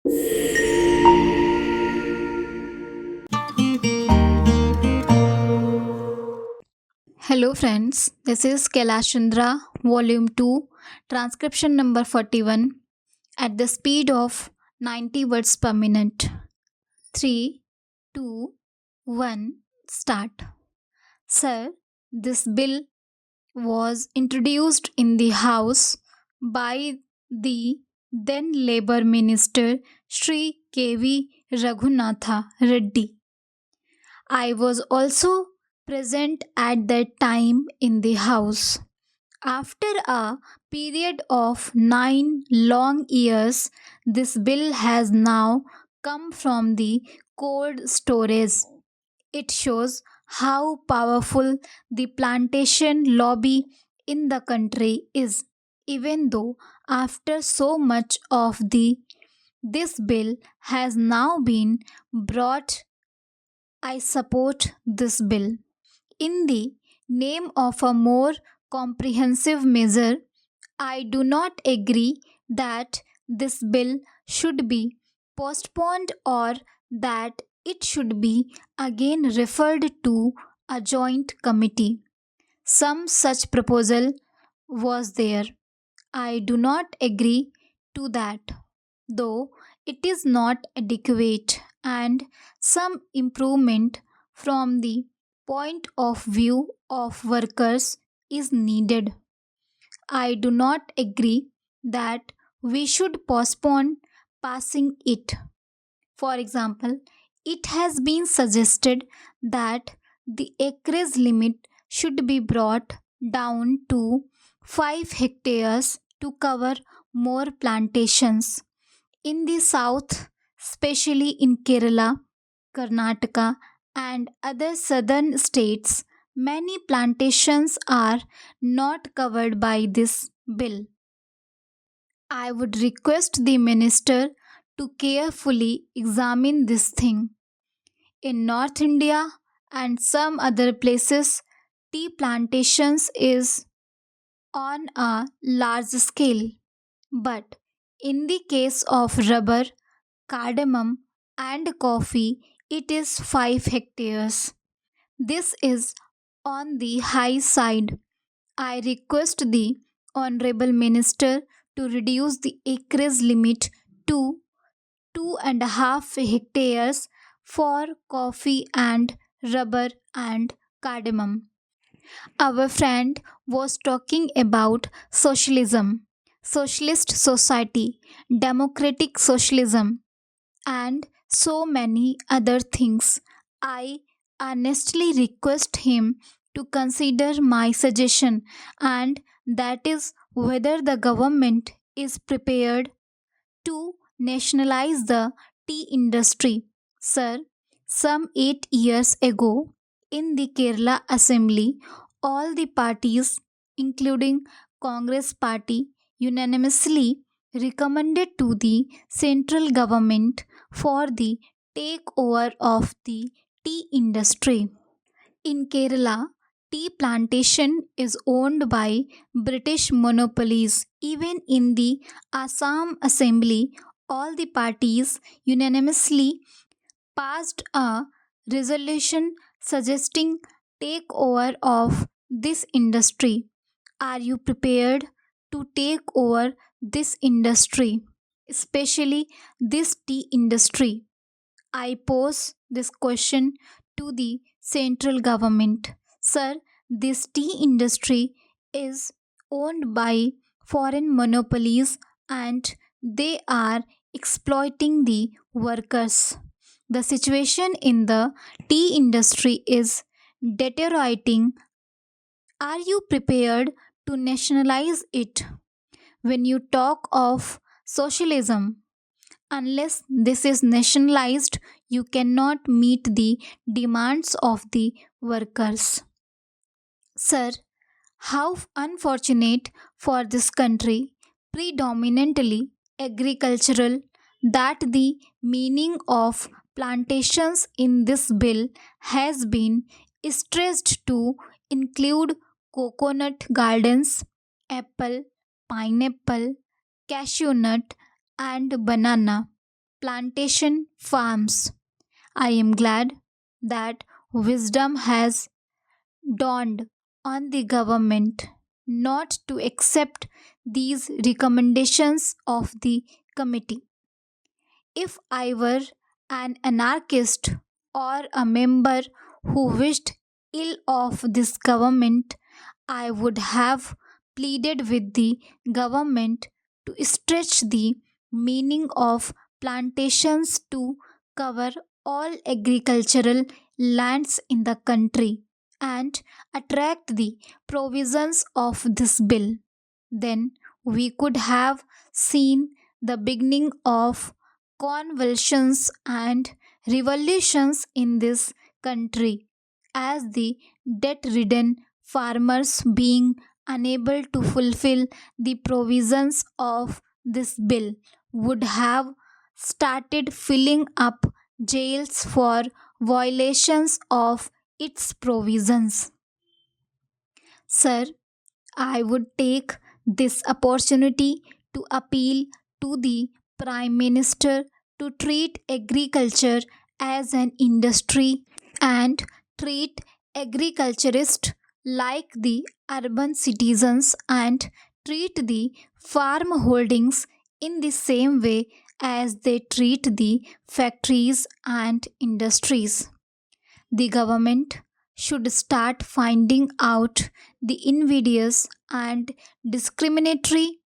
Hello friends, this is Kailash Chandra, Volume 2, Transcription number 41, at the speed of 90 words per minute. 3, 2, 1, start. Sir, this bill was introduced in the House by the then Labour Minister Shri K.V. Raghunatha Reddy. I was also present at that time in the House. After a period of 9 long years, this bill has now come from the cold storage. It shows how powerful the plantation lobby in the country is, even though after so much of this bill has now been brought. I support this bill. In the name of a more comprehensive measure, I do not agree that this bill should be postponed or that it should be again referred to a joint committee. Some such proposal was there. I do not agree to that, though it is not adequate and some improvement from the point of view of workers is needed. I do not agree that we should postpone passing it. For example, it has been suggested that the acreage limit should be brought down to 5 hectares to cover more plantations. In the south, especially in Kerala, Karnataka, and other southern states, many plantations are not covered by this bill. I would request the minister to carefully examine this thing. In North India and some other places, tea plantations is on a large scale. But in the case of rubber, cardamom, and coffee, it is 5 hectares. This is on the high side. I request the Honorable Minister to reduce the acreage limit to 2.5 hectares for coffee and rubber and cardamom. Our friend was talking about socialism, socialist society, democratic socialism, and so many other things. I earnestly request him to consider my suggestion, and that is whether the government is prepared to nationalize the tea industry. Sir, some 8 years ago, in the Kerala Assembly, all the parties, including Congress Party, unanimously recommended to the central government for the takeover of the tea industry. In Kerala, tea plantation is owned by British monopolies. Even in the Assam Assembly, all the parties unanimously passed a resolution suggesting takeover of this industry. Are you prepared to take over this industry, especially this tea industry? I pose this question to the central government. Sir, this tea industry is owned by foreign monopolies and they are exploiting the workers. The situation in the tea industry is deteriorating. Are you prepared to nationalize it? When you talk of socialism, unless this is nationalized, you cannot meet the demands of the workers. Sir, how unfortunate for this country, predominantly agricultural, that the meaning of plantations in this bill has been stressed to include coconut gardens, apple, pineapple, cashew nut, and banana plantation farms. I am glad that wisdom has dawned on the government not to accept these recommendations of the committee. If I were an anarchist or a member who wished ill of this government, I would have pleaded with the government to stretch the meaning of plantations to cover all agricultural lands in the country and attract the provisions of this bill. Then we could have seen the beginning of convulsions and revolutions in this country, as the debt ridden farmers, being unable to fulfill the provisions of this bill, would have started filling up jails for violations of its provisions. Sir, I would take this opportunity to appeal to the Prime Minister to treat agriculture as an industry and treat agriculturists like the urban citizens and treat the farm holdings in the same way as they treat the factories and industries. The government should start finding out the invidious and discriminatory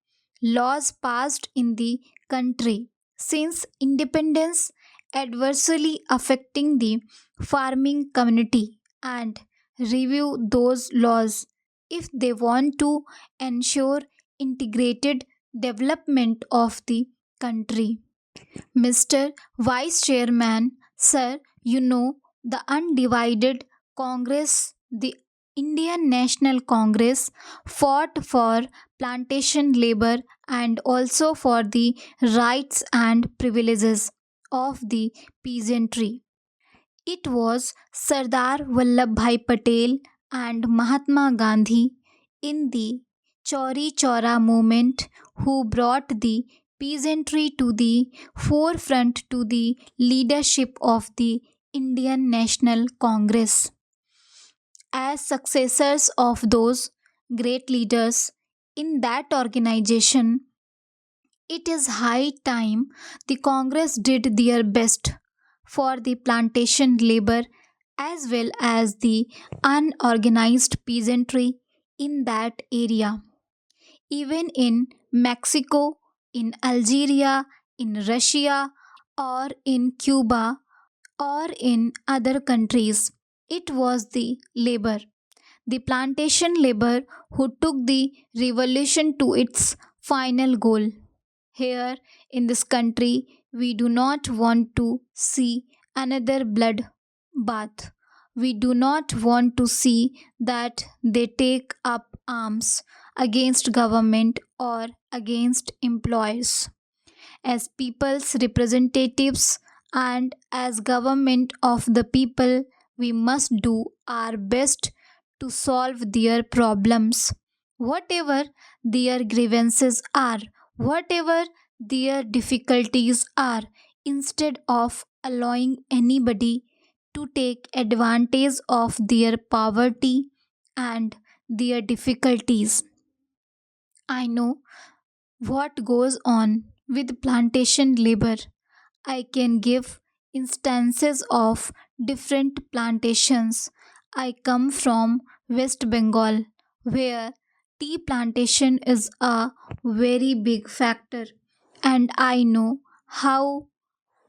laws passed in the country since independence adversely affecting the farming community and review those laws if they want to ensure integrated development of the country. Mr. Vice Chairman, sir, you know the undivided Congress, the Indian National Congress, fought for plantation labor and also for the rights and privileges of the peasantry. It was Sardar Vallabhbhai Patel and Mahatma Gandhi in the Chauri Chaura movement who brought the peasantry to the forefront to the leadership of the Indian National Congress. As successors of those great leaders in that organization, it is high time the Congress did their best for the plantation labor as well as the unorganized peasantry in that area. Even in Mexico, in Algeria, in Russia, or in Cuba, or in other countries, it was the labor, the plantation labor, who took the revolution to its final goal. Here in this country, we do not want to see another blood bath. We do not want to see that they take up arms against government or against employers. As people's representatives and as government of the people, we must do our best to solve their problems, whatever their grievances are, whatever their difficulties are, instead of allowing anybody to take advantage of their poverty and their difficulties. I know what goes on with plantation labor. I can give instances of different plantations. I come from West Bengal, where tea plantation is a very big factor, and I know how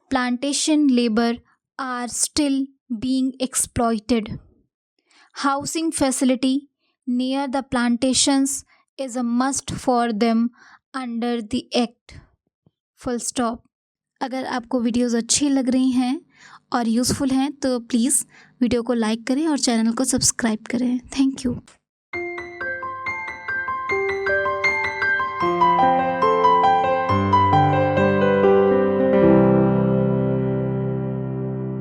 plantation labor are still being exploited. Housing facility near the plantations is a must for them under the act. Full stop. अगर आपको videos अच्छी लग रही हैं और useful हैं तो please video को लाइक करें और चैनल को सब्सक्राइब करें। Thank you.